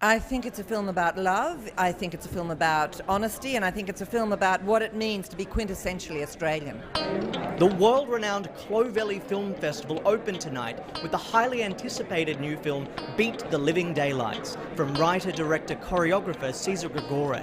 I think it's a film about love, I think it's a film about honesty, and I think it's a film about what it means to be quintessentially Australian. The world-renowned Clovelly Film Festival opened tonight with the highly anticipated new film Beat the Living Daylights from writer, director, choreographer Cesar Gregore.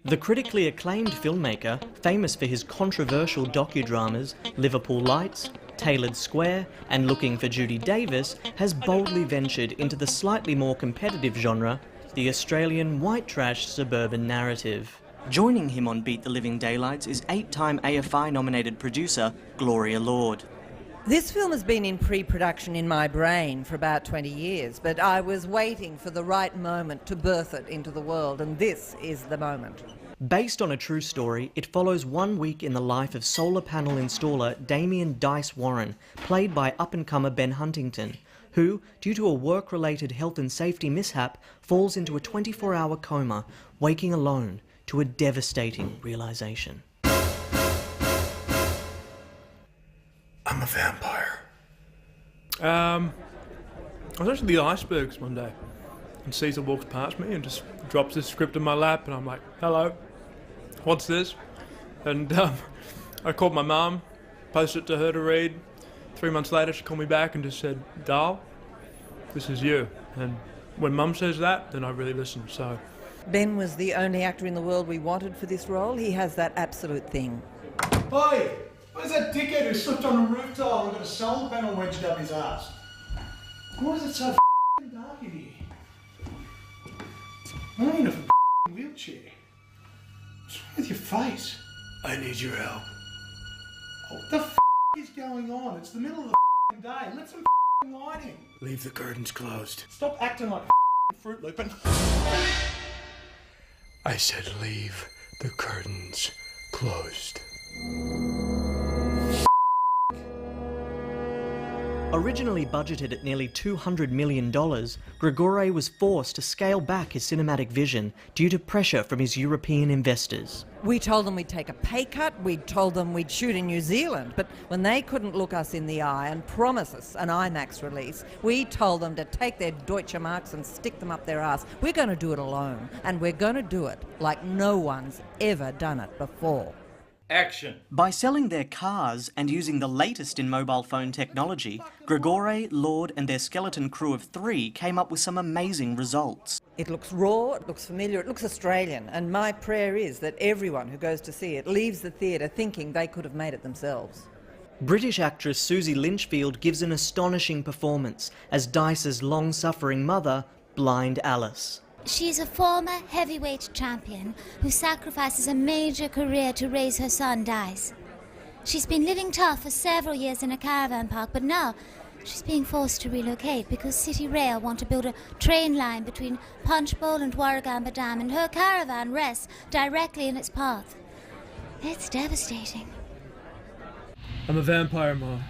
The critically acclaimed filmmaker, famous for his controversial docudramas Liverpool Lights, Tailored Square and Looking for Judy Davis, has boldly ventured into the slightly more competitive genre, the Australian white trash suburban narrative. Joining him on Beat the Living Daylights is 8-time AFI-nominated producer Gloria Lord. This film has been in pre-production in my brain for about 20 years, but I was waiting for the right moment to birth it into the world, and this is the moment. Based on a true story, it follows 1 week in the life of solar panel installer Damien Dice Warren, played by up-and-comer Ben Huntington, who, due to a work-related health and safety mishap, falls into a 24-hour coma, waking alone to a devastating realisation. I'm a vampire. I was actually the icebergs one day, and Caesar walks past me and just drops this script in my lap, and I'm like, hello, what's this? And I called my mum, posted it to her to read. 3 months later, she called me back and just said, Darl, this is you. And when Mum says that, then I really listen, so. Ben was the only actor in the world we wanted for this role. He has that absolute thing. Hey, where's that dickhead who slipped on a roof tile and got a solar panel wedged up his ass? Why is it so dark in here? I'm in a wheelchair. What's wrong with your face? I need your help. Oh, what the is going on? It's the middle of the day. Let some lighting. Leave the curtains closed. Stop acting like a Fruit Loop and... I said leave the curtains closed. Originally budgeted at nearly $200 million, Gregore was forced to scale back his cinematic vision due to pressure from his European investors. We told them we'd take a pay cut, we told them we'd shoot in New Zealand, but when they couldn't look us in the eye and promise us an IMAX release, we told them to take their Deutsche Marks and stick them up their ass. We're going to do it alone, and we're going to do it like no one's ever done it before. Action. By selling their cars and using the latest in mobile phone technology, Gregore, Lord and their skeleton crew of 3 came up with some amazing results. It looks raw, it looks familiar, it looks Australian, and my prayer is that everyone who goes to see it leaves the theatre thinking they could have made it themselves. British actress Susie Lynchfield gives an astonishing performance as Dice's long-suffering mother, blind Alice. She's a former heavyweight champion who sacrifices a major career to raise her son, Dice. She's been living tough for several years in a caravan park, but now she's being forced to relocate because City Rail want to build a train line between Punchbowl and Warragamba Dam, and her caravan rests directly in its path. It's devastating. I'm a vampire, Mom.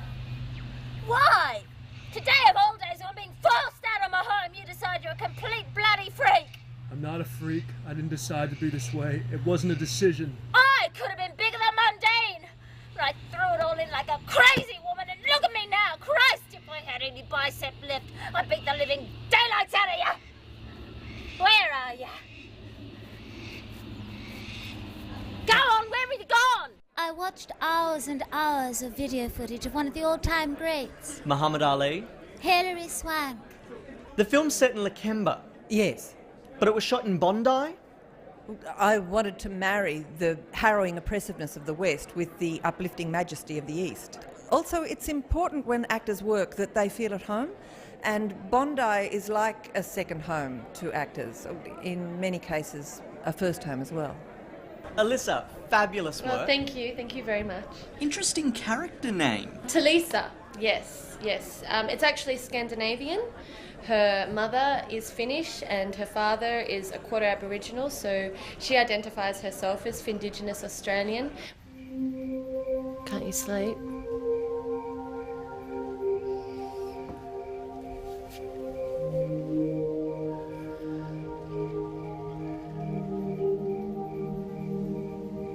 Why? Today of all days, I'm being forced out of my home. You decide you're a complete bloody freak. I'm not a freak. I didn't decide to be this way. It wasn't a decision. I could have been bigger than mundane. But I threw it all in like a crazy woman, and look at me now. Christ, if I had any bicep left, I'd beat the living daylights out of you. Where are you? Go on, where have you gone? I watched hours and hours of video footage of one of the all-time greats. Muhammad Ali. Hilary Swank. The film's set in Lakemba. Yes. But it was shot in Bondi? I wanted to marry the harrowing oppressiveness of the West with the uplifting majesty of the East. Also, it's important when actors work that they feel at home, and Bondi is like a second home to actors, in many cases a first home as well. Alyssa, fabulous work. Well, thank you very much. Interesting character name. Talisa, yes. It's actually Scandinavian. Her mother is Finnish and her father is a quarter Aboriginal, so she identifies herself as Findigenous Australian. Can't you sleep?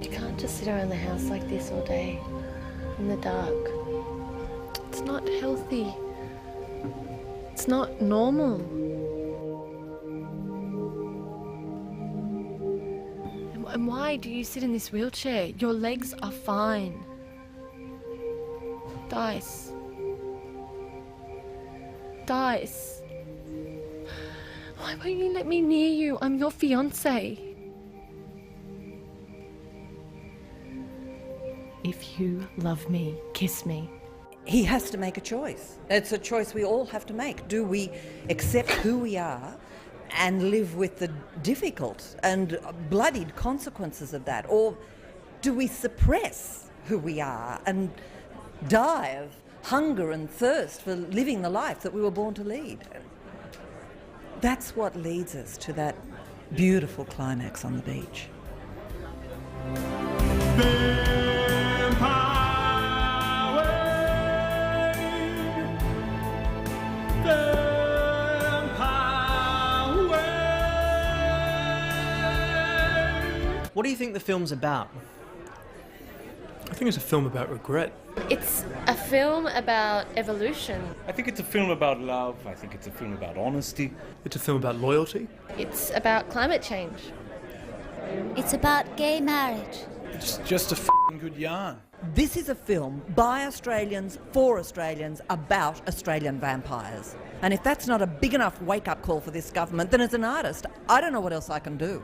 You can't just sit around the house like this all day, in the dark. It's not healthy. It's not normal. Why do you sit in this wheelchair? Your legs are fine. Dice. Dice. Why won't you let me near you? I'm your fiancé. If you love me, kiss me. He has to make a choice. It's a choice we all have to make. Do we accept who we are and live with the difficult and bloodied consequences of that? Or do we suppress who we are and die of hunger and thirst for living the life that we were born to lead? That's what leads us to that beautiful climax on the beach. What do you think the film's about? I think it's a film about regret. It's a film about evolution. I think it's a film about love. I think it's a film about honesty. It's a film about loyalty. It's about climate change. It's about gay marriage. It's just a f***ing good yarn. This is a film by Australians for Australians about Australian vampires. And if that's not a big enough wake-up call for this government, then as an artist, I don't know what else I can do.